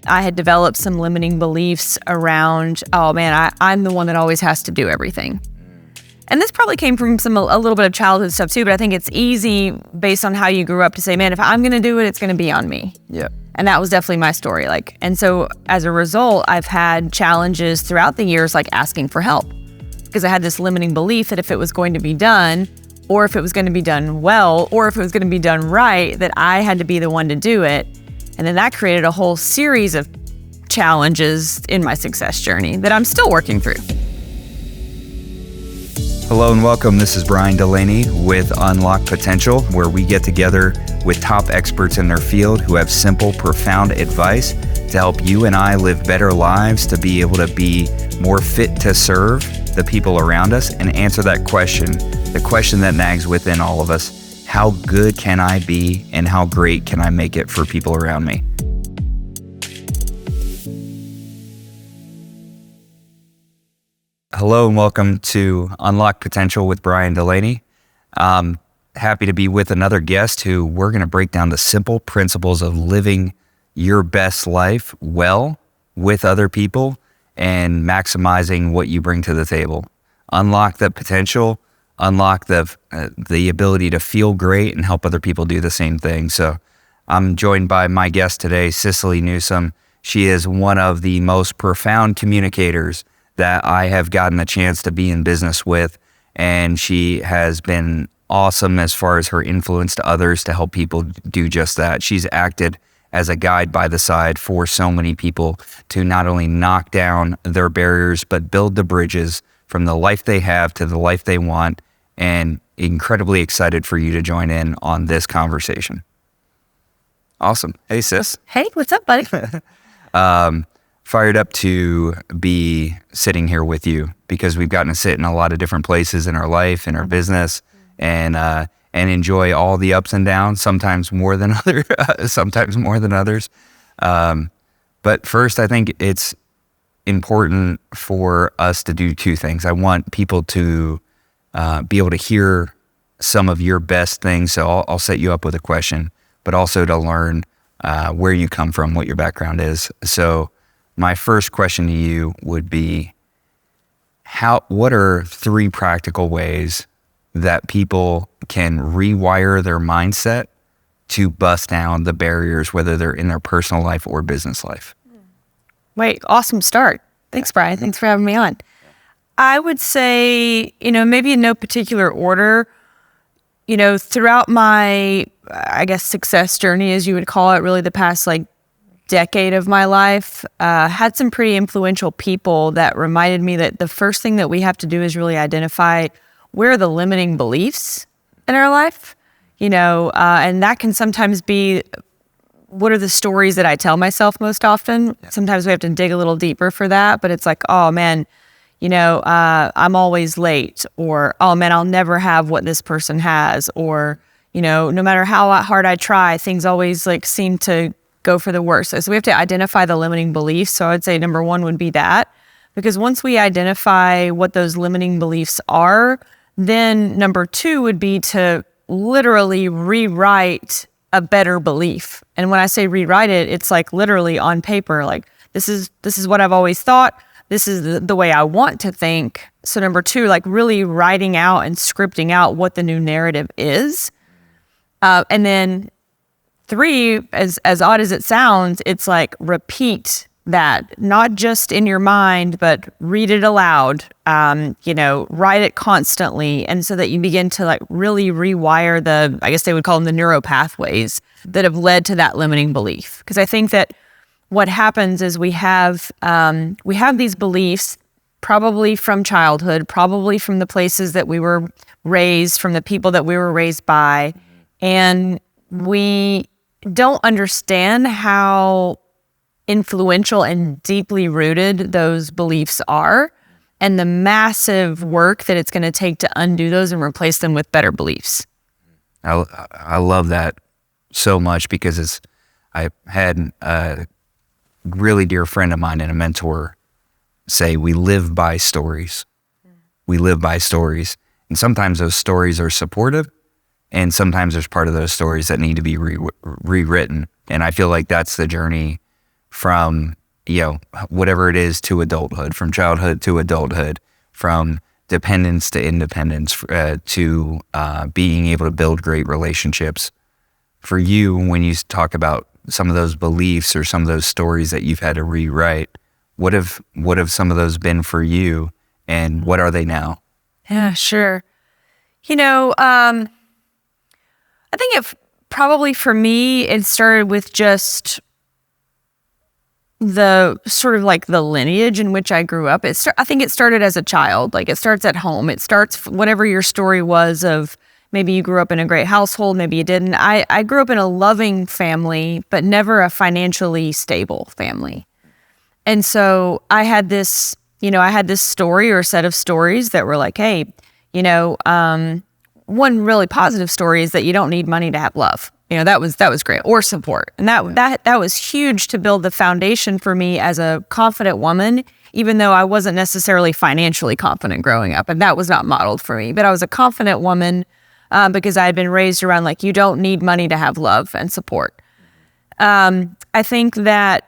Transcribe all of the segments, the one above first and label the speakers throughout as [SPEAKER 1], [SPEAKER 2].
[SPEAKER 1] I had developed some limiting beliefs around, oh man, I'm the one that always has to do everything. And this probably came from a little bit of childhood stuff too, but I think it's easy based on how you grew up to say, man, if I'm going to do it, it's going to be on me.
[SPEAKER 2] Yeah.
[SPEAKER 1] And that was definitely my story. And so as a result, I've had challenges throughout the years, like asking for help, because I had this limiting belief that if it was going to be done, or if it was going to be done well, or if it was going to be done right, that I had to be the one to do it. And then that created a whole series of challenges in my success journey that I'm still working through.
[SPEAKER 2] Hello and welcome. This is Brian Delaney with Unlock Potential, where we get together with top experts in their field who have simple, profound advice to help you and I live better lives, to be able to be more fit to serve the people around us and answer that question, the question that nags within all of us: how good can I be and how great can I make it for people around me? Hello and welcome to Unlock Potential with Brian Delaney. Happy to be with another guest who we're going to break down the simple principles of living your best life well with other people and maximizing what you bring to the table. Unlock the potential, unlock the ability to feel great and help other people do the same thing. So I'm joined by my guest today, Cicily Newsom. She is one of the most profound communicators that I have gotten a chance to be in business with, and she has been awesome as far as her influence to others to help people do just that. She's acted as a guide by the side for so many people to not only knock down their barriers, but build the bridges from the life they have to the life they want, and incredibly excited for you to join in on this conversation. Awesome. Hey, sis.
[SPEAKER 1] Hey, what's up, buddy?
[SPEAKER 2] Fired up to be sitting here with you because we've gotten to sit in a lot of different places in our life, in our business, and enjoy all the ups and downs, sometimes more than others. But first, I think it's important for us to do two things. I want people to be able to hear some of your best things. So I'll set you up with a question, but also to learn where you come from, what your background is. So my first question to you would be, what are 3 practical ways that people can rewire their mindset to bust down the barriers, whether they're in their personal life or business life?
[SPEAKER 1] Wait, awesome start. Thanks, Brian. Thanks for having me on. I would say, maybe in no particular order, throughout my, success journey, as you would call it, really the past decade of my life, had some pretty influential people that reminded me that the first thing that we have to do is really identify where are the limiting beliefs in our life, and that can sometimes be, what are the stories that I tell myself most often? Yeah. Sometimes we have to dig a little deeper for that, but it's like, oh man, I'm always late, or, oh man, I'll never have what this person has, or, no matter how hard I try, things always seem to go for the worst. So we have to identify the limiting beliefs. So I would say number 1 would be that, because once we identify what those limiting beliefs are, then number 2 would be to literally rewrite a better belief. And when I say rewrite it, it's literally on paper, this is what I've always thought. This is the way I want to think. So number 2, really writing out and scripting out what the new narrative is. And then 3, as odd as it sounds, it's repeat that, not just in your mind, but read it aloud, write it constantly. And so that you begin to really rewire they would call them the neuropathways that have led to that limiting belief. Because I think that what happens is we have these beliefs probably from childhood, probably from the places that we were raised, from the people that we were raised by, and we don't understand how influential and deeply rooted those beliefs are, and the massive work that it's going to take to undo those and replace them with better beliefs.
[SPEAKER 2] I love that so much, because I had a really dear friend of mine and a mentor say, we live by stories. We live by stories. And sometimes those stories are supportive, and sometimes there's part of those stories that need to be rewritten. And I feel like that's the journey from, whatever it is to adulthood, from childhood to adulthood, from dependence to independence, to being able to build great relationships. For you, when you talk about some of those beliefs or some of those stories that you've had to rewrite, what have some of those been for you, and what are they now?
[SPEAKER 1] Yeah, sure. I think probably for me, it started with just the sort of like the lineage in which I grew up. I think it started as a child. Like, it starts at home. It starts whatever your story was of maybe you grew up in a great household, maybe you didn't. I grew up in a loving family, but never a financially stable family. And so I had this story or set of stories that were like, hey, one really positive story is that you don't need money to have love. That was great, or support. And that was huge to build the foundation for me as a confident woman, even though I wasn't necessarily financially confident growing up. And that was not modeled for me. But I was a confident woman because I had been raised around like, you don't need money to have love and support. I think that,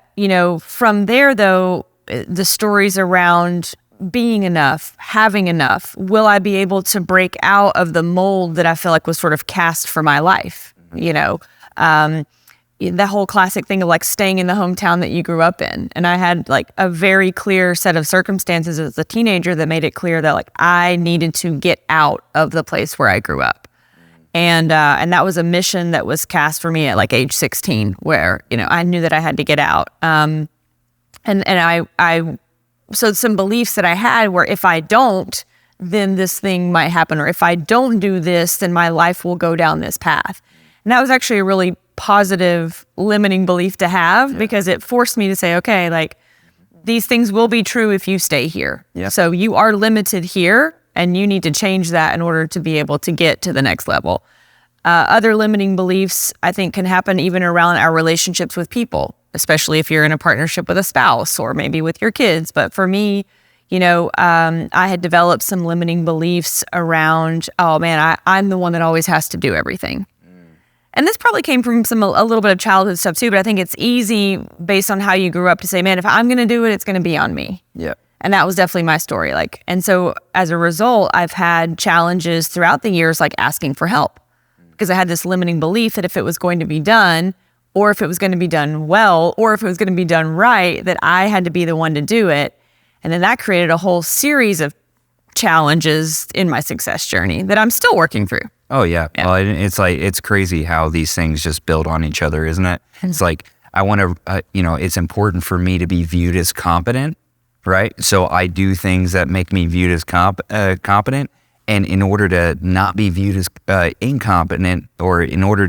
[SPEAKER 1] from there, though, the stories around being enough, having enough, will I be able to break out of the mold that I feel like was sort of cast for my life? The whole classic thing of like staying in the hometown that you grew up in. And I had like a very clear set of circumstances as a teenager that made it clear that like I needed to get out of the place where I grew up. And that was a mission that was cast for me at like age 16, where, I knew that I had to get out. So some beliefs that I had were, if I don't, then this thing might happen. Or if I don't do this, then my life will go down this path. And that was actually a really positive limiting belief to have, because it forced me to say, okay, like, these things will be true if you stay here. Yeah. So you are limited here, and you need to change that in order to be able to get to the next level. Other limiting beliefs, I think, can happen even around our relationships with people, especially if you're in a partnership with a spouse or maybe with your kids. But for me, I had developed some limiting beliefs around, oh man, I'm the one that always has to do everything. And this probably came from a little bit of childhood stuff too, but I think it's easy based on how you grew up to say, man, if I'm going to do it, it's going to be on me. Yeah. And that was definitely my story. And so as a result, I've had challenges throughout the years, like asking for help, because I had this limiting belief that if it was going to be done, or if it was going to be done well, or if it was going to be done right, that I had to be the one to do it. And then that created a whole series of challenges in my success journey that I'm still working through.
[SPEAKER 2] Oh, yeah. Well, it's crazy how these things just build on each other, isn't it? It's like, I want to, it's important for me to be viewed as competent, right? So I do things that make me viewed as competent. And in order to not be viewed as incompetent, or in order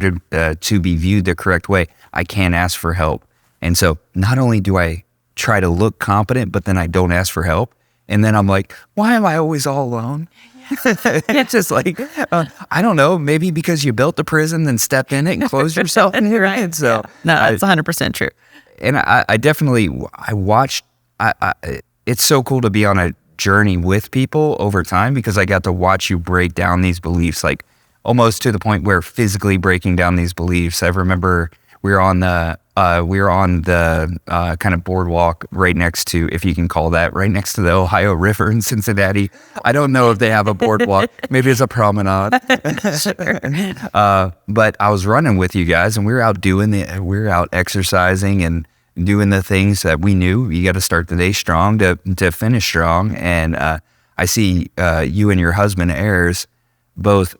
[SPEAKER 2] to be viewed the correct way, I can't ask for help. And so not only do I try to look competent, but then I don't ask for help. And then I'm like, why am I always all alone? It's just like, I don't know, maybe because you built the prison, then stepped in it and closed yourself in here. Right? So
[SPEAKER 1] no, that's 100% true.
[SPEAKER 2] And I watched, it's so cool to be on a journey with people over time, because I got to watch you break down these beliefs, like almost to the point where physically breaking down these beliefs. I remember we were on the kind of boardwalk right next to, if you can call that, right next to the Ohio River in Cincinnati. I don't know if they have a boardwalk. Maybe it's a promenade. But I was running with you guys, and we were out exercising and doing the things that we knew. You got to start the day strong to finish strong. And I see you and your husband, Ayers, both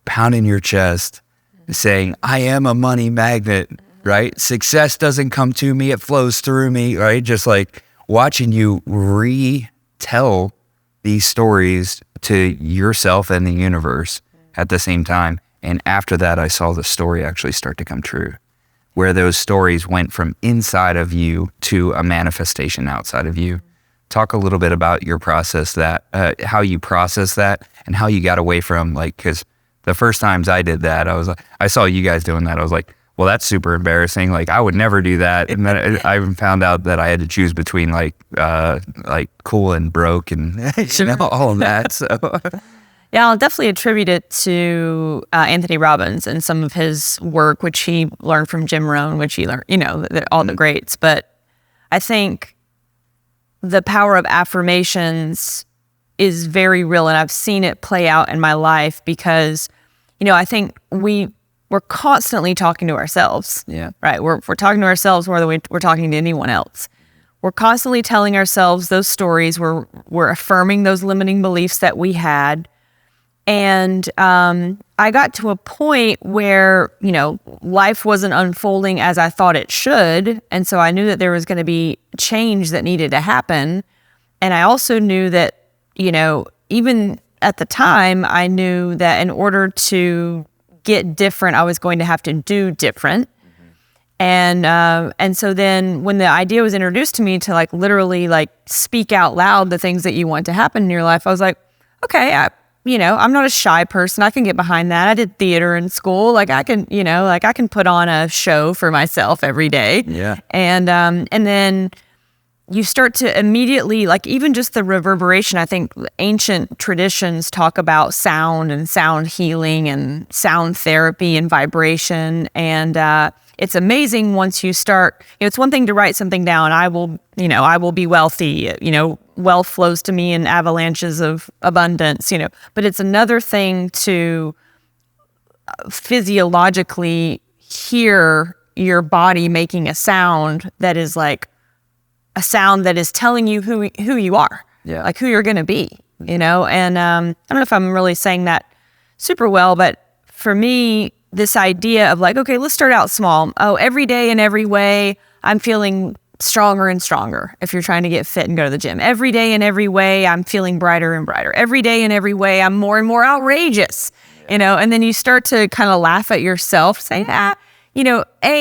[SPEAKER 2] pounding your chest, saying, I am a money magnet. Right? Success doesn't come to me, it flows through me, right? Just like watching you retell these stories to yourself and the universe at the same time. And after that, I saw the story actually start to come true, where those stories went from inside of you to a manifestation outside of you. Talk a little bit about your process, how you process that, and how you got away from, like, because the first times I did that, I saw you guys doing that. I was like, well, that's super embarrassing. Like, I would never do that. And then I found out that I had to choose between like cool and broke and all of that. So
[SPEAKER 1] yeah, I'll definitely attribute it to Anthony Robbins and some of his work, which he learned from Jim Rohn, which he learned, all the greats. But I think the power of affirmations is very real, and I've seen it play out in my life because, I think we're constantly talking to ourselves.
[SPEAKER 2] Yeah.
[SPEAKER 1] Right. We're talking to ourselves more than we're talking to anyone else. We're constantly telling ourselves those stories. We're affirming those limiting beliefs that we had. And I got to a point where, life wasn't unfolding as I thought it should. And so I knew that there was going to be change that needed to happen. And I also knew that, even at the time, I knew that in order to get different, I was going to have to do different. And so then when the idea was introduced to me to literally speak out loud the things that you want to happen in your life, I was like, okay, I'm not a shy person. I can get behind that. I did theater in school. I can put on a show for myself every day.
[SPEAKER 2] Yeah.
[SPEAKER 1] And then you start to immediately, even just the reverberation. I think ancient traditions talk about sound and sound healing and sound therapy and vibration. And it's amazing once you start. It's one thing to write something down. I will be wealthy. Wealth flows to me in avalanches of abundance. But it's another thing to physiologically hear your body making a sound that is a sound that is telling you who you are, who you're going to be, And I don't know if I'm really saying that super well, but for me, this idea of okay, let's start out small. Oh, every day in every way, I'm feeling stronger and stronger. If you're trying to get fit and go to the gym, every day in every way, I'm feeling brighter and brighter. Every day in every way, I'm more and more outrageous, and then you start to kind of laugh at yourself, say, A,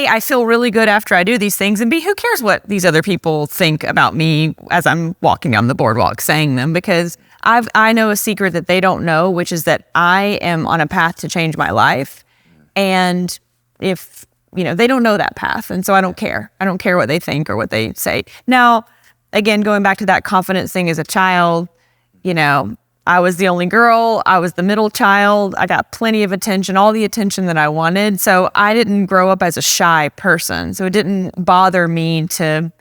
[SPEAKER 1] I feel really good after I do these things, and B, who cares what these other people think about me as I'm walking down the boardwalk saying them, because I know a secret that they don't know, which is that I am on a path to change my life. And if, they don't know that path. And so I don't care. I don't care what they think or what they say. Now, again, going back to that confidence thing as a child, I was the only girl. I was the middle child. I got plenty of attention, all the attention that I wanted. So I didn't grow up as a shy person. So it didn't bother me to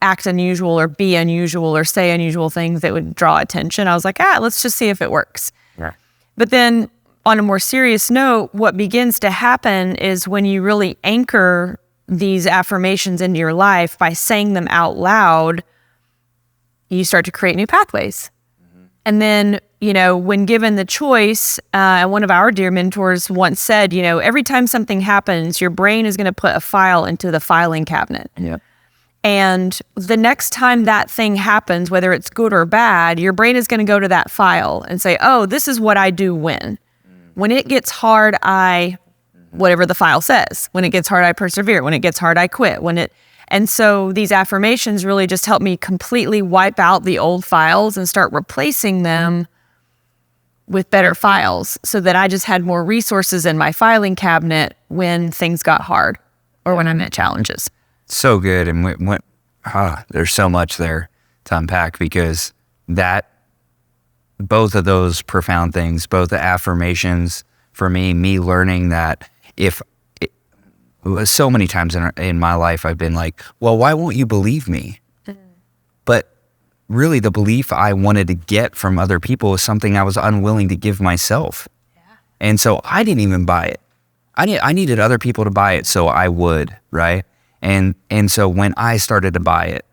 [SPEAKER 1] act unusual or be unusual or say unusual things that would draw attention. I was like, let's just see if it works.
[SPEAKER 2] Yeah.
[SPEAKER 1] But then on a more serious note, what begins to happen is when you really anchor these affirmations into your life by saying them out loud, you start to create new pathways. And then, when given the choice, one of our dear mentors once said, every time something happens, your brain is going to put a file into the filing cabinet.
[SPEAKER 2] Yeah.
[SPEAKER 1] And the next time that thing happens, whether it's good or bad, your brain is going to go to that file and say, oh, this is what I do when. When it gets hard, whatever the file says. When it gets hard, I persevere. When it gets hard, I quit. And so these affirmations really just help me completely wipe out the old files and start replacing them with better files so that I just had more resources in my filing cabinet when things got hard or when I met challenges.
[SPEAKER 2] So good. And there's so much there to unpack, because both of those profound things, both the affirmations for me learning that so many times in my life, I've been like, well, why won't you believe me? Mm-hmm. But really the belief I wanted to get from other people was something I was unwilling to give myself. Yeah. And so I didn't even buy it. I needed other people to buy it so I would, right? And so when I started to buy it,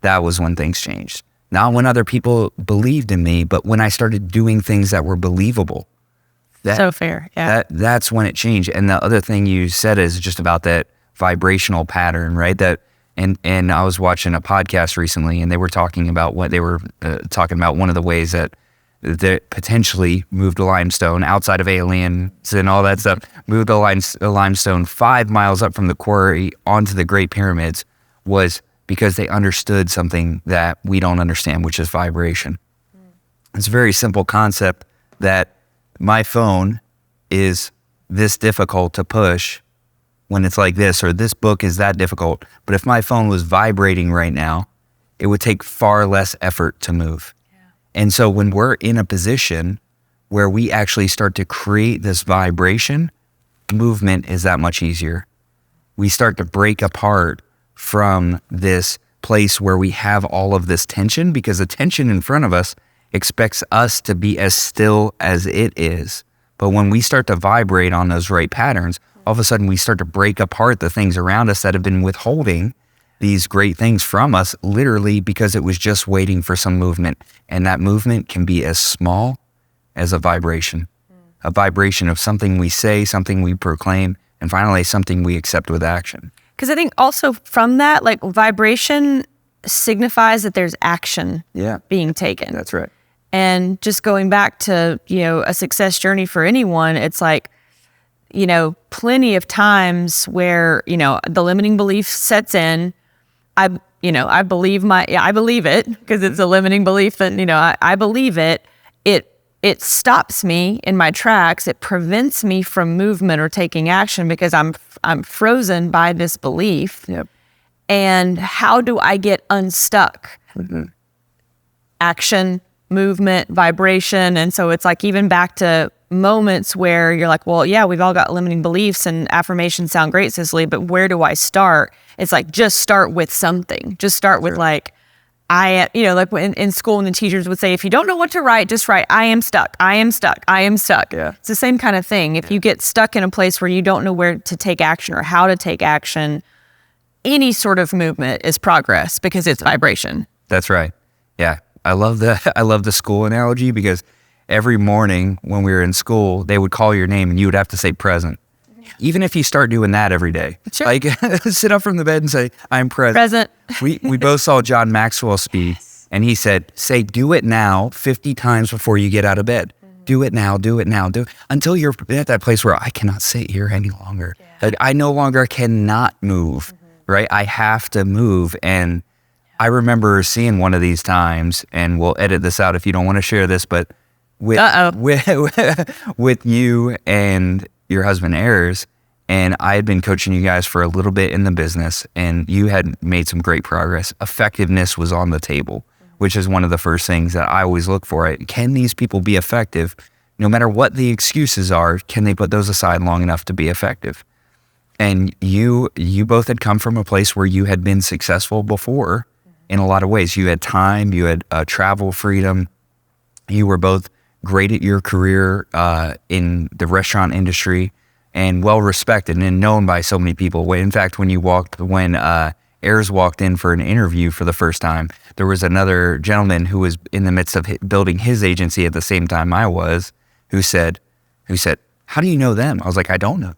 [SPEAKER 2] that was when things changed. Not when other people believed in me, but when I started doing things that were believable.
[SPEAKER 1] So fair, yeah.
[SPEAKER 2] That's when it changed. And the other thing you said is just about that vibrational pattern, right? And I was watching a podcast recently, and they were talking about one of the ways that potentially moved a limestone outside of aliens and all that stuff, moved a limestone 5 miles up from the quarry onto the Great Pyramids, was because they understood something that we don't understand, which is vibration. It's a very simple concept that my phone is this difficult to push when it's like this, or this book is that difficult. But if my phone was vibrating right now, it would take far less effort to move. Yeah. And so when we're in a position where we actually start to create this vibration, movement is that much easier. We start to break apart from this place where we have all of this tension, because the tension in front of us expects us to be as still as it is. But when we start to vibrate on those right patterns, all of a sudden we start to break apart the things around us that have been withholding these great things from us, literally because it was just waiting for some movement. And that movement can be as small as a vibration of something we say, something we proclaim, and finally something we accept with action.
[SPEAKER 1] Because I think also from that, like, vibration signifies that there's action being taken.
[SPEAKER 2] That's right.
[SPEAKER 1] And just going back to, a success journey for anyone, it's like, plenty of times where, the limiting belief sets in. I believe it because it's a limiting belief that, I believe it. It stops me in my tracks. It prevents me from movement or taking action because I'm frozen by this belief.
[SPEAKER 2] Yep.
[SPEAKER 1] And how do I get unstuck?
[SPEAKER 2] Mm-hmm.
[SPEAKER 1] Action, movement, vibration. And so it's like, even back to moments where you're like, well, yeah, we've all got limiting beliefs and affirmations sound great, Cicily, but where do I start? It's like, just start with something. Just start with like, like in school, when the teachers would say, if you don't know what to write, just write, I am stuck, I am stuck, I am stuck.
[SPEAKER 2] Yeah.
[SPEAKER 1] It's the same kind of thing. If you get stuck in a place where you don't know where to take action or how to take action, any sort of movement is progress because it's vibration.
[SPEAKER 2] That's right. Yeah. I love the school analogy, because every morning when we were in school, they would call your name and you would have to say present. Even if you start doing that every day,
[SPEAKER 1] sure.
[SPEAKER 2] Like sit up from the bed and say, I'm present. We both saw John Maxwell speak, and he said, say, do it now 50 times before you get out of bed. Do it now, do it now, until you're at that place where I cannot sit here any longer.
[SPEAKER 1] Yeah.
[SPEAKER 2] Like, I no longer cannot move, right? I have to move. And I remember seeing one of these times, and we'll edit this out if you don't want to share this, but with you and your husband Ayers, and I had been coaching you guys for a little bit in the business, and you had made some great progress. Effectiveness was on the table, which is one of the first things that I always look for. Can these people be effective? No matter what the excuses are, can they put those aside long enough to be effective? And you both had come from a place where you had been successful before in a lot of ways. You had time, you had travel freedom. You were both great at your career in the restaurant industry, and well respected and known by so many people. In fact, when Ayers walked in for an interview for the first time, there was another gentleman who was in the midst of building his agency at the same time I was, who said, how do you know them? I was like, I don't know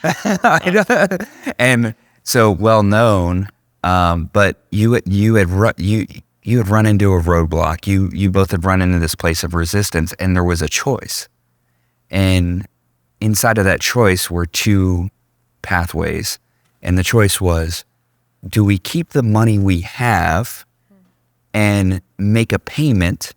[SPEAKER 2] them. And so well known, but you had run into a roadblock. You both had run into this place of resistance, and there was a choice. And inside of that choice were two pathways. And the choice was, do we keep the money we have and make a payment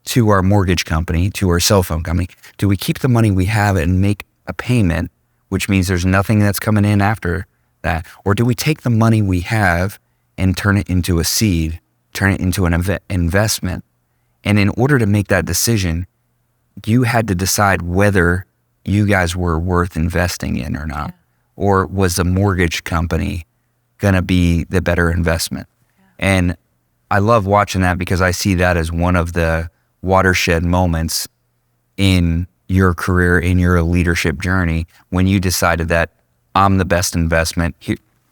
[SPEAKER 2] to our mortgage company, to our cell phone company? Do we keep the money we have and make a payment, which means there's nothing that's coming in after that? Or do we take the money we have and turn it into a seed, turn it into an investment? And in order to make that decision, you had to decide whether you guys were worth investing in or not. Or was the mortgage company going to be the better investment? And I love watching that, because I see that as one of the watershed moments in your career, in your leadership journey, when you decided that I'm the best investment.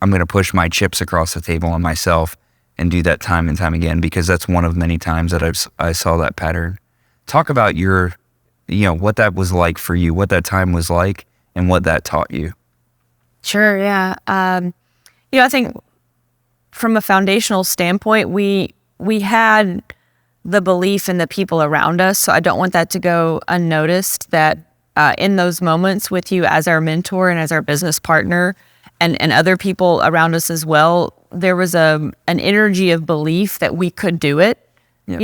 [SPEAKER 2] I'm going to push my chips across the table on myself and do that time and time again, because that's one of many times that I saw that pattern. Talk about what that was like for you, what that time was like, and what that taught you.
[SPEAKER 1] Sure, yeah. I think from a foundational standpoint, we had the belief in the people around us. So I don't want that to go unnoticed, that in those moments with you as our mentor and as our business partner, and other people around us as well, there was an energy of belief that we could do it. Yep.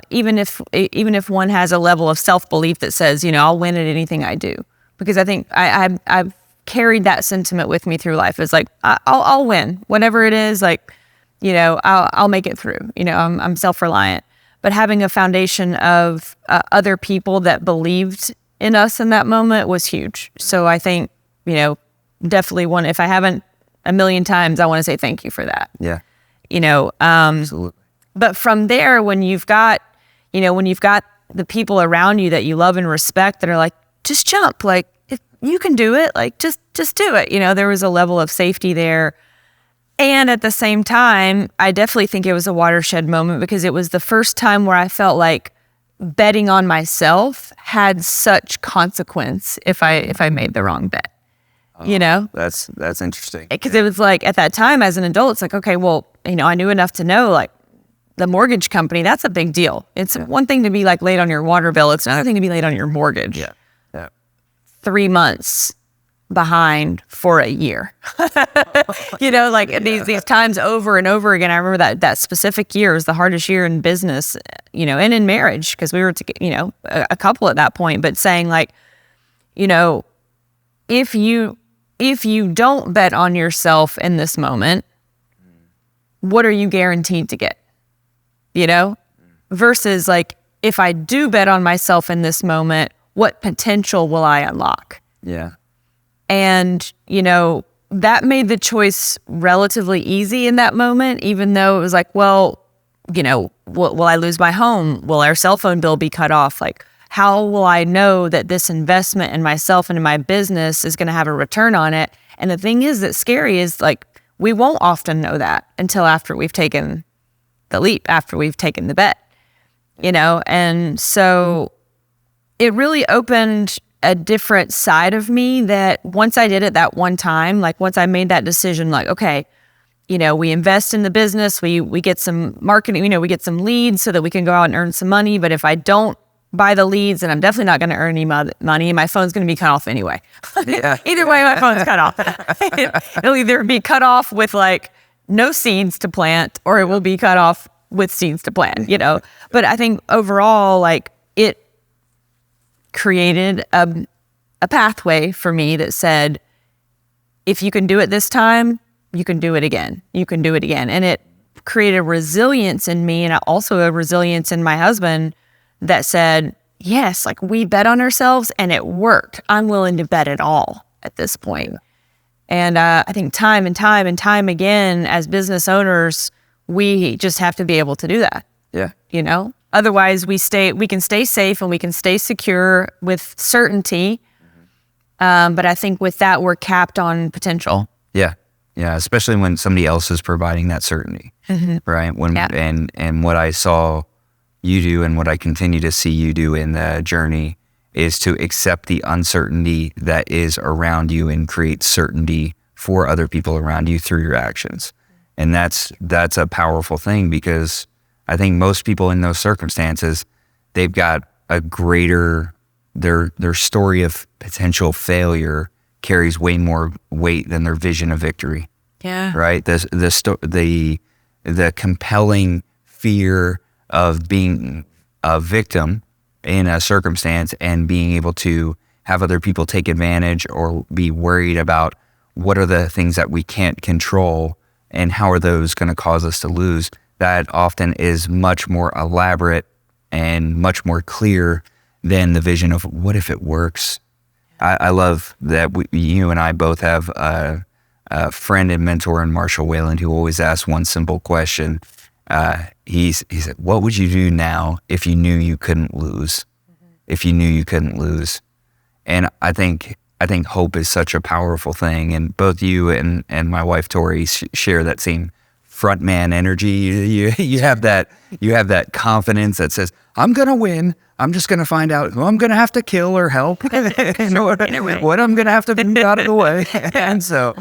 [SPEAKER 1] Even if one has a level of self-belief that says, I'll win at anything I do. Because I think I've carried that sentiment with me through life. It's like, I'll win, whatever it is, I'll make it through. I'm self-reliant. But having a foundation of other people that believed in us in that moment was huge. So I think, definitely one, if I haven't a million times, I want to say thank you for that.
[SPEAKER 2] Yeah.
[SPEAKER 1] Absolutely. But from there, when you've got the people around you that you love and respect that are like, just jump, like, if you can do it, like, just do it. There was a level of safety there. And at the same time, I definitely think it was a watershed moment because it was the first time where I felt like betting on myself had such consequence if I made the wrong bet.
[SPEAKER 2] That's interesting.
[SPEAKER 1] Because it was like, at that time as an adult, it's like, okay, well, I knew enough to know, like, the mortgage company, that's a big deal. It's one thing to be like late on your water bill. It's another thing to be late on your mortgage.
[SPEAKER 2] Yeah.
[SPEAKER 1] 3 months behind for a year. These times over and over again. I remember that specific year was the hardest year in business, and in marriage, because we were a couple at that point, but saying like, if you don't bet on yourself in this moment, what are you guaranteed to get? Versus like, if I do bet on myself in this moment, what potential will I unlock?
[SPEAKER 2] Yeah.
[SPEAKER 1] And, that made the choice relatively easy in that moment, even though it was like, well, will I lose my home? Will our cell phone bill be cut off? Like, how will I know that this investment in myself and in my business is going to have a return on it? And the thing is that's scary is like, we won't often know that until after we've taken the leap, after we've taken the bet, And so it really opened a different side of me that once I did it that one time, like once I made that decision, like, okay, we invest in the business, we get some marketing, we get some leads so that we can go out and earn some money. But if I don't buy the leads, then I'm definitely not going to earn any money. My phone's going to be cut off anyway.
[SPEAKER 2] Yeah.
[SPEAKER 1] Either way, my phone's cut off. It'll either be cut off with like no seeds to plant, or it will be cut off with seeds to plant, But I think overall, like, it created a pathway for me that said, if you can do it this time, you can do it again. You can do it again. And it created resilience in me, and also a resilience in my husband that said, yes, like, we bet on ourselves and it worked. I'm willing to bet it all at this point. And I think time and time again, as business owners, we just have to be able to do that.
[SPEAKER 2] Yeah.
[SPEAKER 1] Otherwise, we can stay safe and we can stay secure with certainty. But I think with that, we're capped on potential.
[SPEAKER 2] Yeah. Yeah. Especially when somebody else is providing that certainty, right? And what I saw you do and what I continue to see you do in the journey is to accept the uncertainty that is around you and create certainty for other people around you through your actions. And that's a powerful thing, because I think most people in those circumstances, they've got a greater, their story of potential failure carries way more weight than their vision of victory.
[SPEAKER 1] Yeah.
[SPEAKER 2] Right? The compelling fear of being a victim in a circumstance and being able to have other people take advantage or be worried about what are the things that we can't control and how are those going to cause us to lose. That often is much more elaborate and much more clear than the vision of what if it works. I love that you and I both have a friend and mentor in Marshall Wayland who always asks one simple question. He said, what would you do now if you knew you couldn't lose? If you knew you couldn't lose. And I think hope is such a powerful thing. And both you and my wife, Tori, share that same front man energy. You have that confidence that says, I'm going to win. I'm just going to find out who I'm going to have to kill or help and what I'm going to have to move out of the way. And so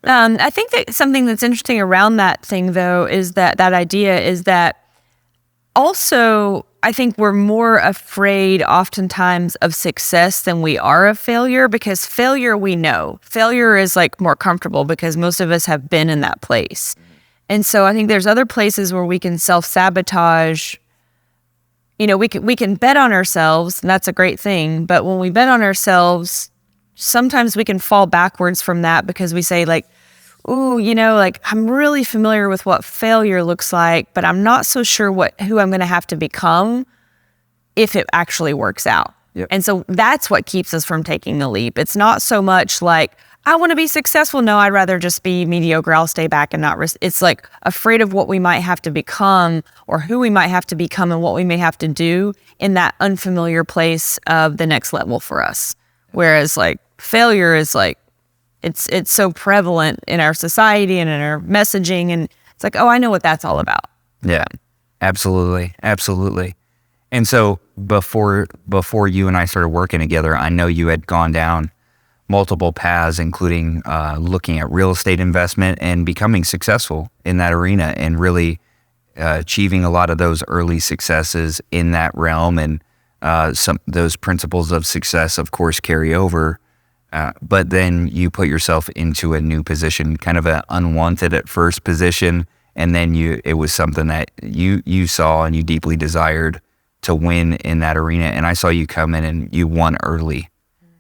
[SPEAKER 1] I think that something that's interesting around that thing, though, is that idea is that also I think we're more afraid oftentimes of success than we are of failure, because failure, we know. Failure is like more comfortable because most of us have been in that place. And so I think there's other places where we can self-sabotage. You know, we can bet on ourselves, and that's a great thing. But when we bet on ourselves, sometimes we can fall backwards from that because we say like, ooh, you know, like I'm really familiar with what failure looks like, but I'm not so sure who I'm going to have to become if it actually works out.
[SPEAKER 2] Yep.
[SPEAKER 1] And so that's what keeps us from taking the leap. It's not so much like I want to be successful. No, I'd rather just be mediocre. I'll stay back and not risk. It's like afraid of what we might have to become or who we might have to become and what we may have to do in that unfamiliar place of the next level for us. Whereas like failure is like, it's so prevalent in our society and in our messaging. And it's like, oh, I know what that's all about.
[SPEAKER 2] Yeah, absolutely. Absolutely. And so before you and I started working together, I know you had gone down multiple paths, including looking at real estate investment and becoming successful in that arena and really achieving a lot of those early successes in that realm. And those principles of success, of course, carry over. But then you put yourself into a new position, kind of an unwanted at first position. And then it was something that you saw and you deeply desired to win in that arena. And I saw you come in and you won early.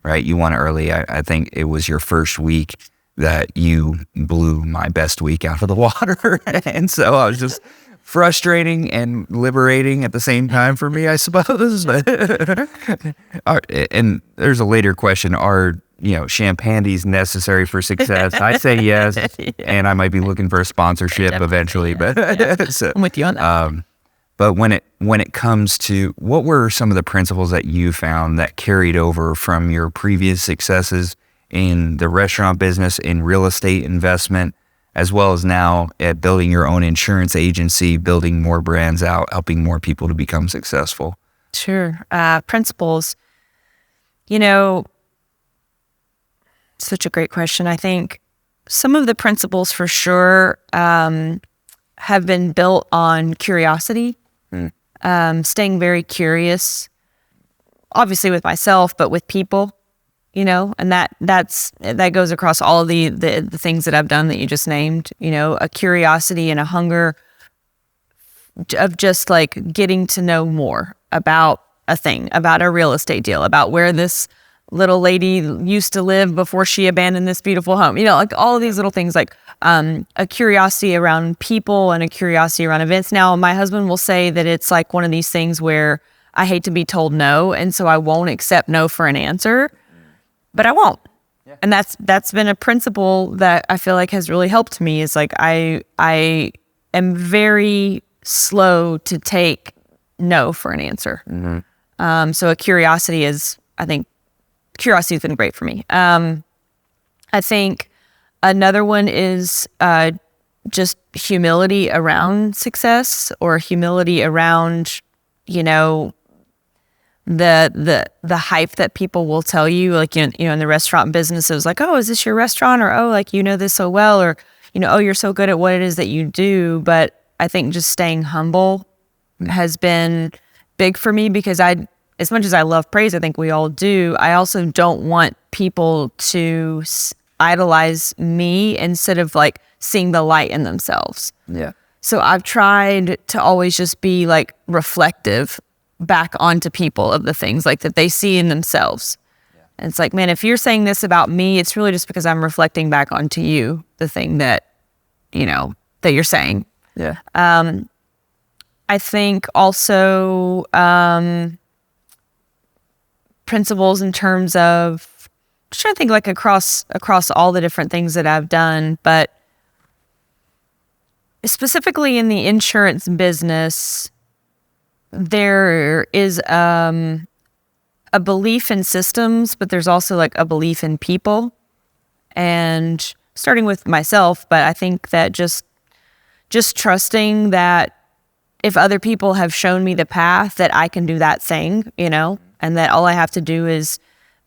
[SPEAKER 2] Right, you won early. I think it was your first week that you blew my best week out of the water. And so I was just frustrating and liberating at the same time for me, I suppose. And there's a later question, are champandies necessary for success? I say yes, and I might be looking for a sponsorship eventually. But so,
[SPEAKER 1] I'm with you on that.
[SPEAKER 2] But when it comes to, what were some of the principles that you found that carried over from your previous successes in the restaurant business, in real estate investment, as well as now at building your own insurance agency, building more brands out, helping more people to become successful?
[SPEAKER 1] Sure. Principles, such a great question. I think some of the principles for sure have been built on curiosity. Staying very curious, obviously with myself, but with people, and that goes across all of the things that I've done that you just named, a curiosity and a hunger of just like getting to know more about a thing, about a real estate deal, about where this little lady used to live before she abandoned this beautiful home, like all of these little things, like a curiosity around people and a curiosity around events. Now, my husband will say that it's like one of these things where I hate to be told no, and so I won't accept no for an answer, but I won't. Yeah. And that's been a principle that I feel like has really helped me, is like I am very slow to take no for an answer. Mm-hmm. So a curiosity is, I think, curiosity has been great for me. I think another one is just humility around success, or humility around, the hype that people will tell you, like, in the restaurant business, it was like, oh, is this your restaurant? Or, oh, like, this so well, or, oh, you're so good at what it is that you do. But I think just staying humble has been big for me, because as much as I love praise, I think we all do, I also don't want people to idolize me instead of like seeing the light in themselves.
[SPEAKER 2] Yeah.
[SPEAKER 1] So I've tried to always just be like reflective back onto people of the things like that they see in themselves. Yeah. And it's like, man, if you're saying this about me, it's really just because I'm reflecting back onto you, the thing that, that you're saying.
[SPEAKER 2] Yeah.
[SPEAKER 1] I think also, principles in terms of, I'm trying to think like across all the different things that I've done, but specifically in the insurance business, there is a belief in systems, but there's also like a belief in people, and starting with myself. But I think that just trusting that if other people have shown me the path, that I can do that thing, and that all I have to do is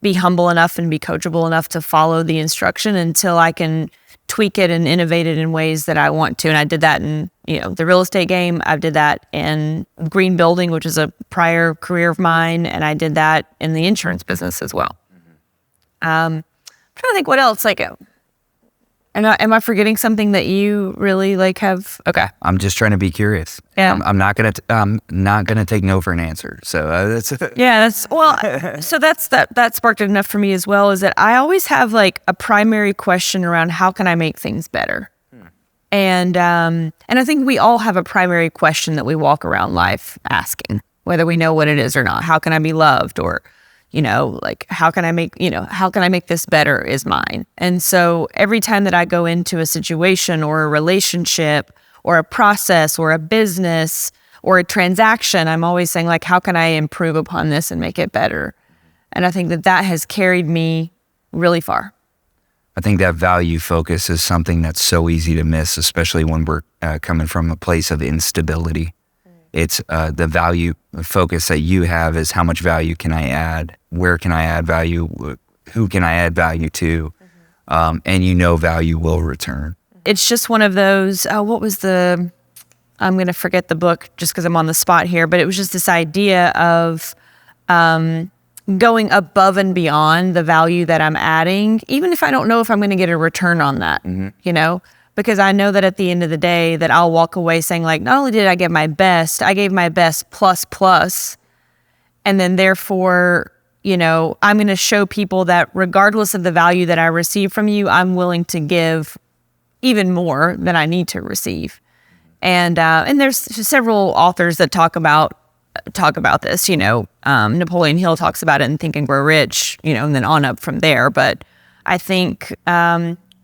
[SPEAKER 1] be humble enough and be coachable enough to follow the instruction until I can tweak it and innovate it in ways that I want to. And I did that in, the real estate game. I did that in green building, which is a prior career of mine. And I did that in the insurance business as well. Mm-hmm. I'm trying to think what else, like, am I forgetting something that you really like have? Okay.
[SPEAKER 2] I'm just trying to be curious.
[SPEAKER 1] Yeah.
[SPEAKER 2] I'm not gonna take no for an answer. So that's
[SPEAKER 1] so that sparked it enough for me as well, is that I always have like a primary question around how can I make things better? And I think we all have a primary question that we walk around life asking, whether we know what it is or not. How can I be loved? Or, like how can I make this better is mine. And so every time that I go into a situation or a relationship or a process or a business or a transaction, I'm always saying like, how can I improve upon this and make it better? And I think that has carried me really far.
[SPEAKER 2] I think that value focus is something that's so easy to miss, especially when we're coming from a place of instability. It's the value focus that you have is how much value can I add? Where can I add value? Who can I add value to? And value will return.
[SPEAKER 1] It's just one of those, I'm going to forget the book just because I'm on the spot here, but it was just this idea of going above and beyond the value that I'm adding, even if I don't know if I'm going to get a return on that, because I know that at the end of the day that I'll walk away saying like, not only did I give my best, I gave my best plus, and then therefore, I'm going to show people that regardless of the value that I receive from you, I'm willing to give even more than I need to receive. And there's several authors that talk about this, Napoleon Hill talks about it in Think and Grow Rich, and then on up from there. But I think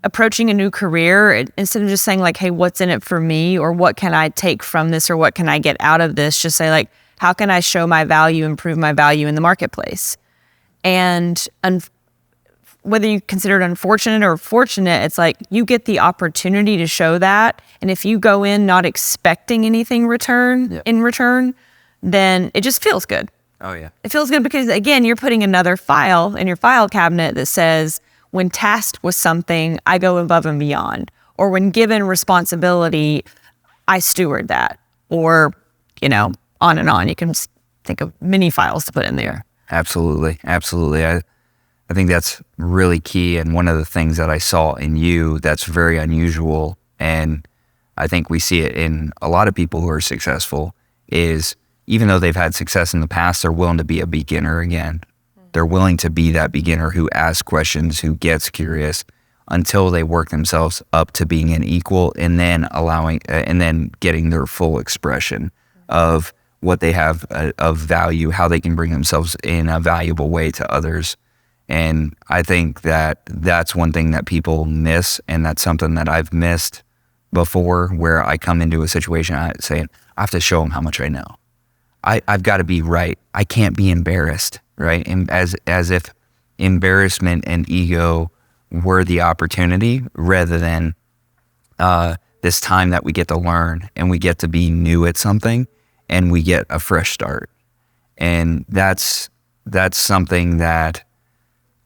[SPEAKER 1] approaching a new career, instead of just saying like, hey, what's in it for me, or what can I take from this, or what can I get out of this, just say like, how can I show my value, improve my value in the marketplace? And whether you consider it unfortunate or fortunate, it's like you get the opportunity to show that. And if you go in not expecting anything in return, then it just feels good.
[SPEAKER 2] Oh, yeah.
[SPEAKER 1] It feels good because, again, you're putting another file in your file cabinet that says, when tasked with something, I go above and beyond. Or when given responsibility, I steward that. Or, on and on. You can just think of many files to put in there.
[SPEAKER 2] Absolutely. Absolutely. I think that's really key. And one of the things that I saw in you that's very unusual, and I think we see it in a lot of people who are successful, is even though they've had success in the past, they're willing to be a beginner again. They're willing to be that beginner who asks questions, who gets curious, until they work themselves up to being an equal, and then getting their full expression of what they have of value, how they can bring themselves in a valuable way to others. And I think that that's one thing that people miss, and that's something that I've missed before, where I come into a situation saying, I have to show them how much I know. I've got to be right. I can't be embarrassed, right? And as if embarrassment and ego were the opportunity rather than this time that we get to learn and we get to be new at something and we get a fresh start. And that's something that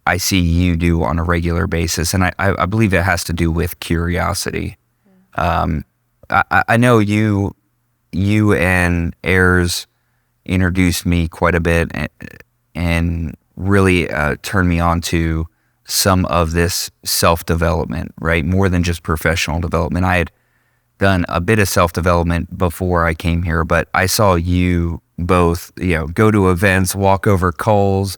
[SPEAKER 2] I see you do on a regular basis. And I believe it has to do with curiosity. I know you and Ayers introduced me quite a bit and really turned me on to some of this self-development, right? More than just professional development. I had done a bit of self-development before I came here, but I saw you both, go to events, walk over coals,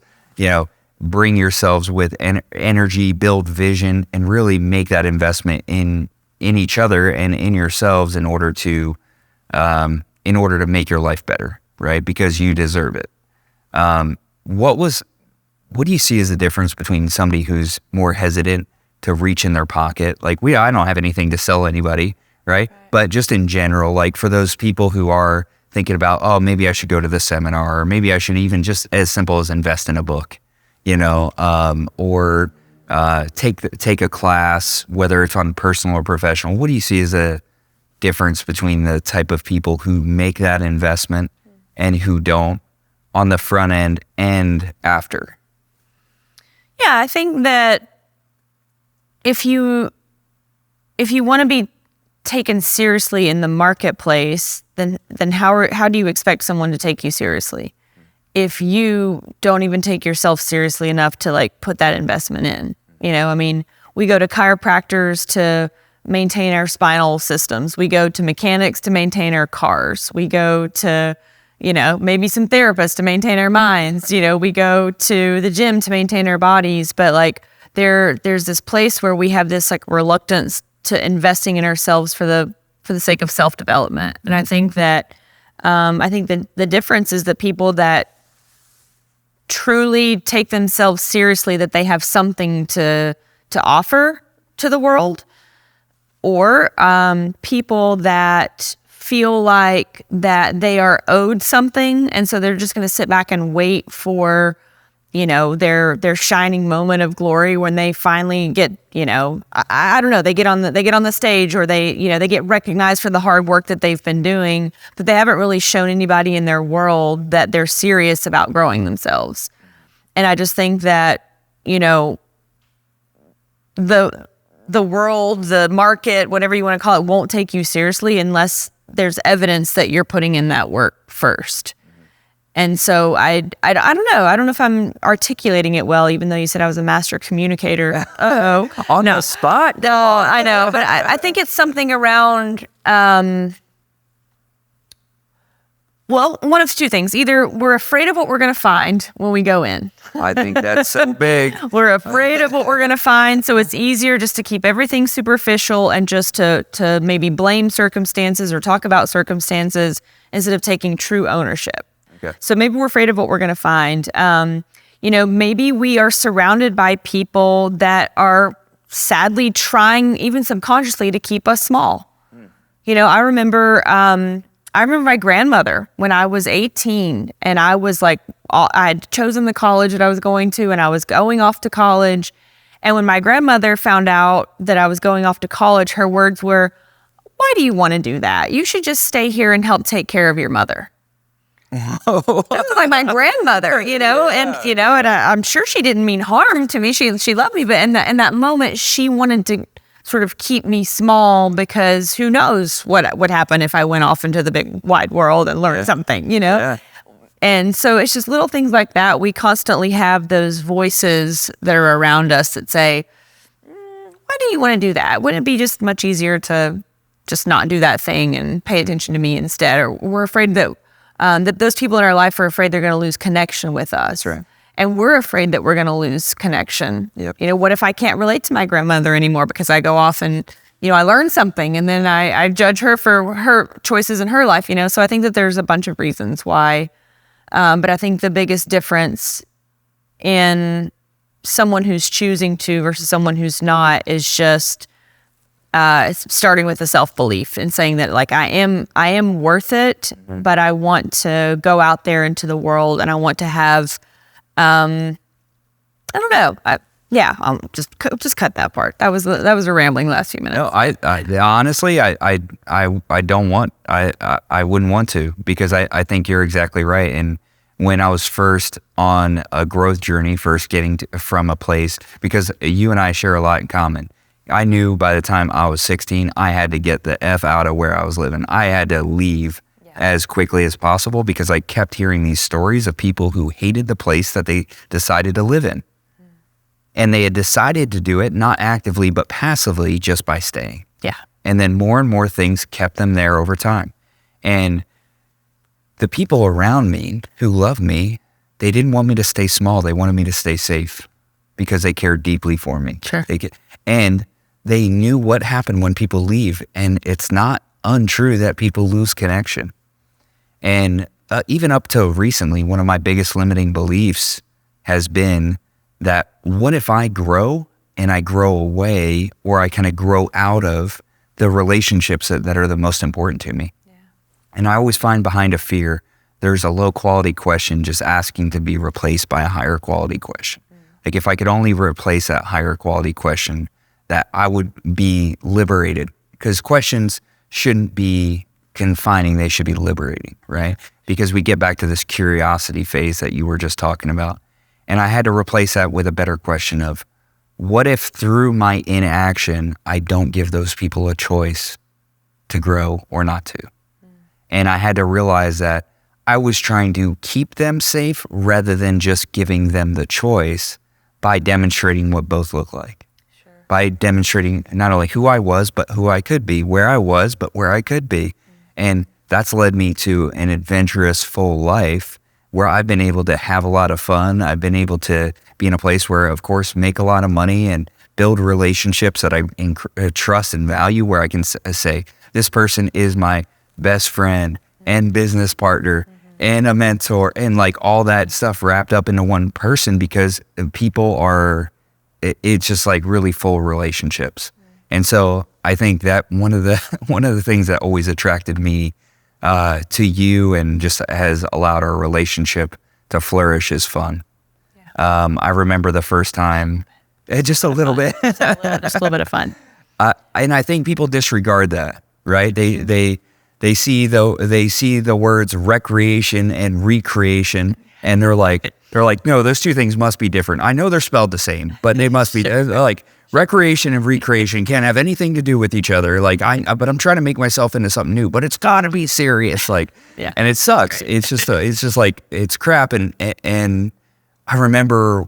[SPEAKER 2] bring yourselves with energy, build vision, and really make that investment in each other and in yourselves in order to make your life better, right? Because you deserve it. What do you see as the difference between somebody who's more hesitant to reach in their pocket? Like I don't have anything to sell anybody, right? But just in general, like for those people who are thinking about, oh, maybe I should go to the seminar, or maybe I should even just as simple as invest in a book, or take a class, whether it's on personal or professional. What do you see as a difference between the type of people who make that investment and who don't, on the front end and after?
[SPEAKER 1] Yeah, I think that if you want to be taken seriously in the marketplace, then how do you expect someone to take you seriously if you don't even take yourself seriously enough to like put that investment in? We go to chiropractors to maintain our spinal systems. We go to mechanics to maintain our cars. We go to maybe some therapists to maintain our minds. We go to the gym to maintain our bodies. But like there's this place where we have this like reluctance to investing in ourselves for the sake of self-development. And I think that the difference is that people that truly take themselves seriously, that they have something to offer to the world, or people that feel like that they are owed something, and so they're just going to sit back and wait for, you know, their shining moment of glory when they finally get, you know, I don't know, they get on the stage, or they get recognized for the hard work that they've been doing, but they haven't really shown anybody in their world that they're serious about growing themselves. And I just think that, you know, the world, the market, whatever you want to call it, won't take you seriously unless there's evidence that you're putting in that work first. And so I don't know. I don't know if I'm articulating it well, even though you said I was a master communicator.
[SPEAKER 2] On the spot?
[SPEAKER 1] No, I know. But I think it's something around, well, one of two things. Either we're afraid of what we're going to find when we go in.
[SPEAKER 2] I think that's so big.
[SPEAKER 1] We're afraid of what we're going to find, so it's easier just to keep everything superficial and just to maybe blame circumstances or talk about circumstances instead of taking true ownership.
[SPEAKER 2] Okay.
[SPEAKER 1] So maybe we're afraid of what we're going to find. You know, maybe we are surrounded by people that are sadly trying, even subconsciously, to keep us small. You know, I remember my grandmother when I was 18, and I was like, I had chosen the college that I was going to, and I was going off to college. And when my grandmother found out that I was going off to college, her words were, "Why do you want to do that? You should just stay here and help take care of your mother." That was like my grandmother, you know, and, you know, and I'm sure she didn't mean harm to me. She loved me, but in that moment, she wanted to sort of keep me small, because who knows what would happen if I went off into the big wide world and learned something, you know? Yeah. And so it's just little things like that. We constantly have those voices that are around us that say, why do you want to do that? Wouldn't it be just much easier to just not do that thing and pay attention to me instead? Or we're afraid that that those people in our life are afraid they're going to lose connection with us. Right. And we're afraid that we're going to lose connection.
[SPEAKER 2] Yep.
[SPEAKER 1] You know, what if I can't relate to my grandmother anymore because I go off and, you know, I learn something, and then I judge her for her choices in her life, you know? So I think that there's a bunch of reasons why. But I think the biggest difference in someone who's choosing to versus someone who's not is just starting with the self-belief and saying that, like, I am worth it, but I want to go out there into the world, and I want to have, I don't know. I'll just cut that part. That was a rambling last few minutes.
[SPEAKER 2] No, I honestly, I don't want, I wouldn't want to, because I think you're exactly right. And when I was first on a growth journey, first getting from a place, because you and I share a lot in common. I knew by the time I was 16, I had to get the F out of where I was living. I had to leave as quickly as possible, because I kept hearing these stories of people who hated the place that they decided to live in. And they had decided to do it, not actively, but passively, just by staying.
[SPEAKER 1] Yeah.
[SPEAKER 2] And then more and more things kept them there over time. And the people around me who loved me, they didn't want me to stay small. They wanted me to stay safe, because they cared deeply for me.
[SPEAKER 1] Sure.
[SPEAKER 2] And they knew what happened when people leave. And it's not untrue that people lose connection. And even up to recently, one of my biggest limiting beliefs has been that, what if I grow and I grow away, or I kind of grow out of the relationships that are the most important to me? Yeah. And I always find behind a fear, there's a low quality question just asking to be replaced by a higher quality question. Like, if I could only replace that higher quality question, that I would be liberated, because questions shouldn't be confining, they should be liberating, right? Because we get back to this curiosity phase that you were just talking about. And I had to replace that with a better question of, what if through my inaction, I don't give those people a choice to grow or not to? And I had to realize that I was trying to keep them safe rather than just giving them the choice, by demonstrating what both look like. Sure. By demonstrating not only who I was, but who I could be, where I was, but where I could be. And that's led me to an adventurous, full life where I've been able to have a lot of fun. I've been able to be in a place where, of course, make a lot of money and build relationships that I trust and value, where I can say, this person is my best friend and business partner, and a mentor and like all that stuff wrapped up into one person, because people are, it's just like really full relationships. And so I think that one of the things that always attracted me to you and just has allowed our relationship to flourish is fun. Yeah. I remember the first time, just a little bit,
[SPEAKER 1] just a little bit of fun.
[SPEAKER 2] And I think people disregard that, right? They see the words recreation and recreation, and they're like, no, those two things must be different. I know they're spelled the same, but they must be like recreation and recreation can't have anything to do with each other. Like but I'm trying to make myself into something new, but it's gotta be serious. Like, yeah. And it sucks. It's just like, it's crap. And I remember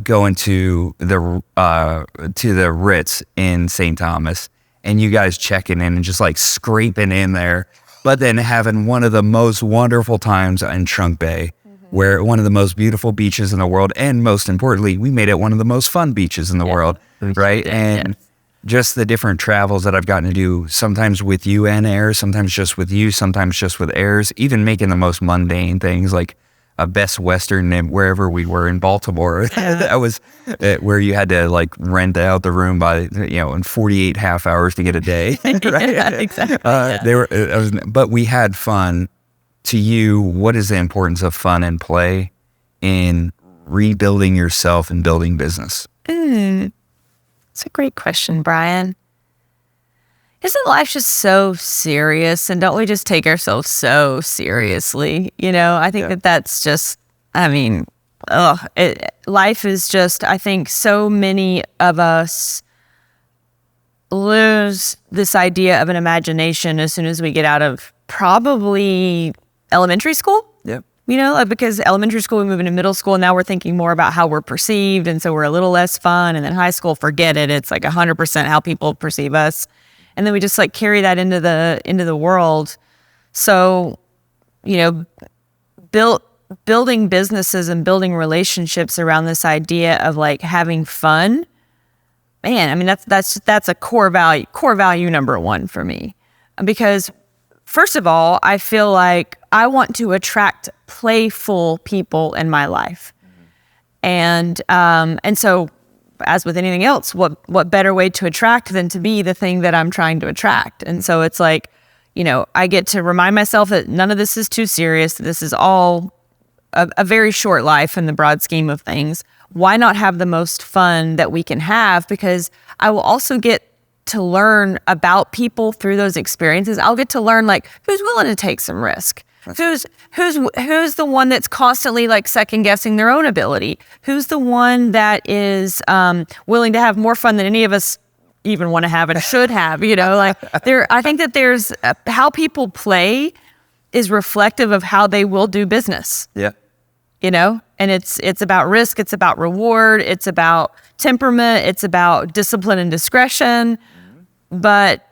[SPEAKER 2] going to the Ritz in St. Thomas, and you guys checking in and just like scraping in there, but then having one of the most wonderful times in Trunk Bay, where one of the most beautiful beaches in the world, and most importantly, we made it one of the most fun beaches in the world, right? And just the different travels that I've gotten to do, sometimes with you and Ayers, sometimes just with you, sometimes just with Ayers, even making the most mundane things like a Best Western and wherever we were in Baltimore. That was where you had to like rent out the room by, in 48 half hours to get a day. Right?
[SPEAKER 1] Yeah, exactly.
[SPEAKER 2] But we had fun. To you, what is the importance of fun and play in rebuilding yourself and building business?
[SPEAKER 1] It's a great question, Brian. Isn't life just so serious, and don't we just take ourselves so seriously? I think that's just, life is just, I think so many of us lose this idea of an imagination as soon as we get out of probably elementary school.
[SPEAKER 2] Yeah.
[SPEAKER 1] Because elementary school, we move into middle school, and now we're thinking more about how we're perceived, and so we're a little less fun. And then high school, forget it. It's like 100% how people perceive us. And then we just like carry that into the world. So, building businesses and building relationships around this idea of like having fun, man, that's a core value number one for me. Because first of all, I feel like I want to attract playful people in my life. And so, as with anything else, what better way to attract than to be the thing that I'm trying to attract? And so it's like, I get to remind myself that none of this is too serious. This is all a very short life in the broad scheme of things. Why not have the most fun that we can have? Because I will also get to learn about people through those experiences. I'll get to learn like who's willing to take some risk. Who's the one that's constantly like second guessing their own ability? Who's the one that is willing to have more fun than any of us even want to have and should have? I think that there's how people play is reflective of how they will do business.
[SPEAKER 2] Yeah.
[SPEAKER 1] And it's about risk, it's about reward, it's about temperament, it's about discipline and discretion. But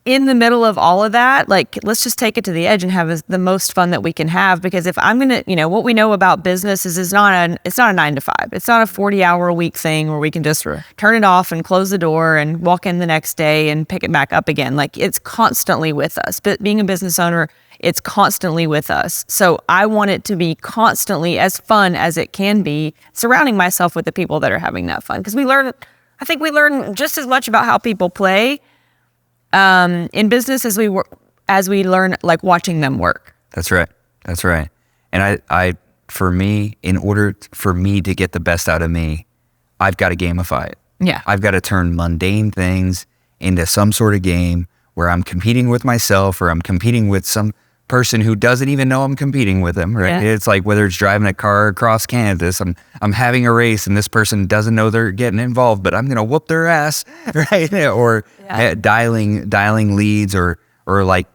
[SPEAKER 1] in the middle of all of that, like, let's just take it to the edge and have the most fun that we can have. Because if I'm going to, what we know about business is it's not a 9 to 5. It's not a 40-hour a week thing where we can just turn it off and close the door and walk in the next day and pick it back up again. Like, it's constantly with us. But being a business owner, it's constantly with us. So I want it to be constantly as fun as it can be, surrounding myself with the people that are having that fun. Because I think we learn just as much about how people play in business as we learn like watching them work.
[SPEAKER 2] That's right. And for me, in order for me to get the best out of me, I've got to gamify it.
[SPEAKER 1] Yeah.
[SPEAKER 2] I've got to turn mundane things into some sort of game where I'm competing with myself, or I'm competing with some person who doesn't even know I'm competing with them, right? Yeah. It's like whether it's driving a car across Kansas, I'm having a race and this person doesn't know they're getting involved, but I'm gonna whoop their ass, right? Or dialing leads, or like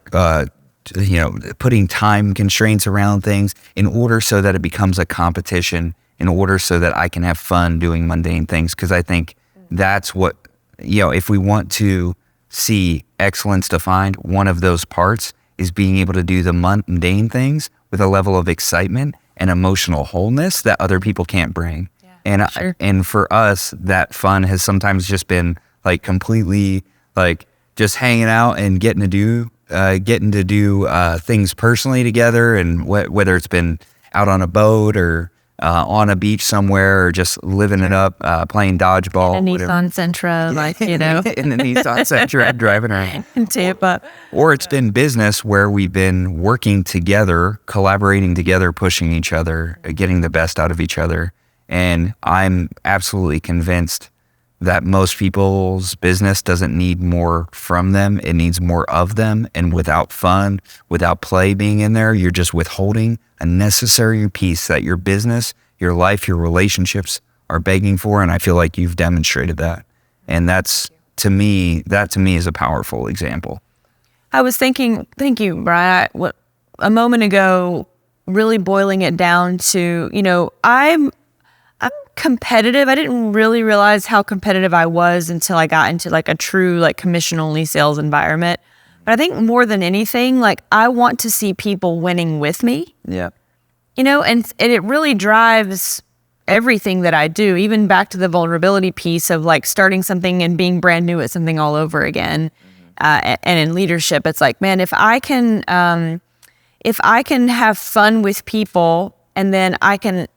[SPEAKER 2] putting time constraints around things in order so that it becomes a competition, in order so that I can have fun doing mundane things. Because I think that's what, if we want to see excellence defined, one of those parts is being able to do the mundane things with a level of excitement and emotional wholeness that other people can't bring. Yeah, and for us, that fun has sometimes just been like completely like just hanging out and getting to do getting to do things personally together, and whether it's been out on a boat or on a beach somewhere, or just living it up, playing dodgeball.
[SPEAKER 1] In a Nissan Sentra, like,
[SPEAKER 2] in the Nissan Sentra, driving around.
[SPEAKER 1] in Tampa.
[SPEAKER 2] Or it's been business where we've been working together, collaborating together, pushing each other, getting the best out of each other. And I'm absolutely convinced that most people's business doesn't need more from them. It needs more of them. And without fun, without play being in there, you're just withholding a necessary piece that your business, your life, your relationships are begging for. And I feel like you've demonstrated that. And that to me is a powerful example.
[SPEAKER 1] I was thinking, thank you, Brian, a moment ago, really boiling it down to, I'm competitive. I didn't really realize how competitive I was until I got into like a true like commission only sales environment. But I think more than anything, like I want to see people winning with me.
[SPEAKER 2] Yeah.
[SPEAKER 1] And it really drives everything that I do, even back to the vulnerability piece of like starting something and being brand new at something all over again. And in leadership, it's like, man, if I can have fun with people, and then I can,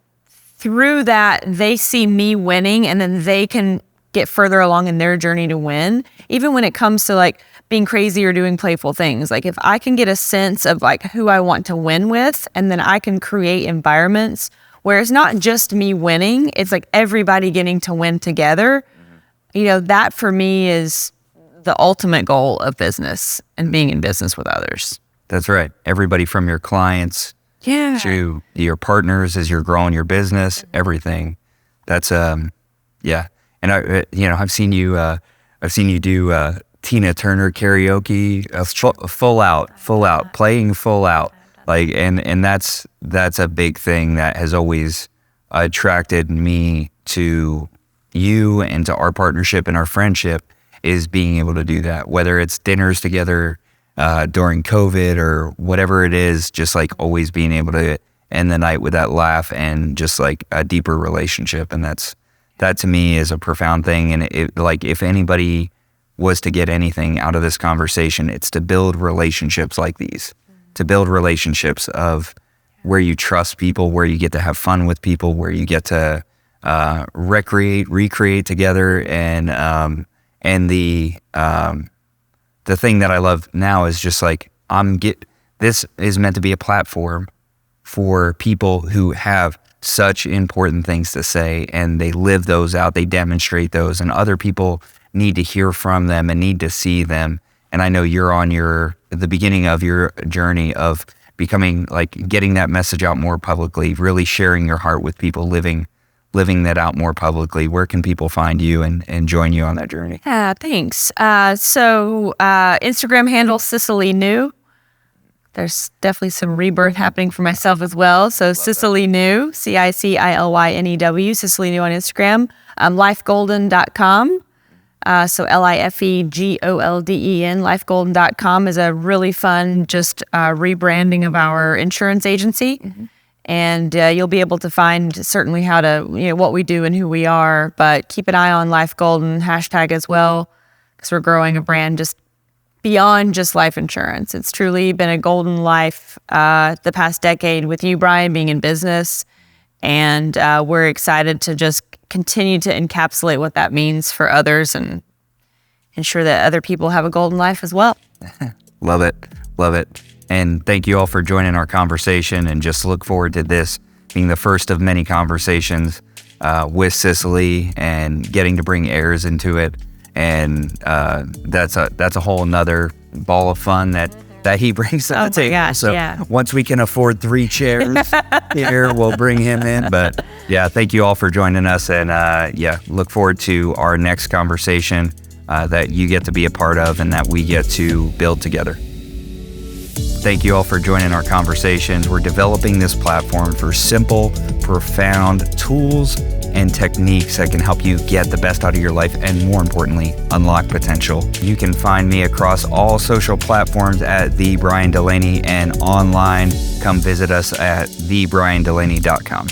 [SPEAKER 1] through that, they see me winning, and then they can get further along in their journey to win. Even when it comes to like being crazy or doing playful things, like if I can get a sense of like who I want to win with, and then I can create environments where it's not just me winning, it's like everybody getting to win together. That for me is the ultimate goal of business and being in business with others.
[SPEAKER 2] That's right. Everybody from your clients to your partners as you're growing your business, everything. That's yeah. And I've seen you do Tina Turner karaoke, full out, playing full out. Like, and that's a big thing that has always attracted me to you and to our partnership and our friendship, is being able to do that, whether it's dinners together during COVID or whatever it is, just like always being able to end the night with that laugh and just like a deeper relationship. And that to me is a profound thing. And if anybody was to get anything out of this conversation, it's to build relationships like these, to build relationships of where you trust people, where you get to have fun with people, where you get to recreate together. And the thing that I love now is just like, this is meant to be a platform for people who have such important things to say, and they live those out, they demonstrate those, and other people need to hear from them and need to see them. And I know you're on the beginning of your journey of becoming, like, getting that message out more publicly, really sharing your heart with people, living that out more publicly. Where can people find you and join you on that journey?
[SPEAKER 1] Yeah, thanks. So Instagram handle Cicily New. There's definitely some rebirth happening for myself as well. So Cicily New, CICILYNEW, Cicily New on Instagram. Lifegolden.com. So LIFEGOLDEN, lifegolden.com is a really fun just rebranding of our insurance agency. Mm-hmm. And you'll be able to find certainly how to, what we do and who we are, but keep an eye on Life Golden hashtag as well, because we're growing a brand just beyond just life insurance. It's truly been a golden life the past decade with you, Brian, being in business. And we're excited to just continue to encapsulate what that means for others and ensure that other people have a golden life as well.
[SPEAKER 2] Love it. And thank you all for joining our conversation, and just look forward to this being the first of many conversations with Cicily and getting to bring airs into it. And that's a whole nother ball of fun that he brings to the table.
[SPEAKER 1] Gosh,
[SPEAKER 2] so once we can afford 3 chairs here, we'll bring him in. But yeah, thank you all for joining us. And look forward to our next conversation that you get to be a part of and that we get to build together. Thank you all for joining our conversations. We're developing this platform for simple, profound tools and techniques that can help you get the best out of your life and, more importantly, unlock potential. You can find me across all social platforms at The Brian Delaney, and online, come visit us at thebriandelaney.com.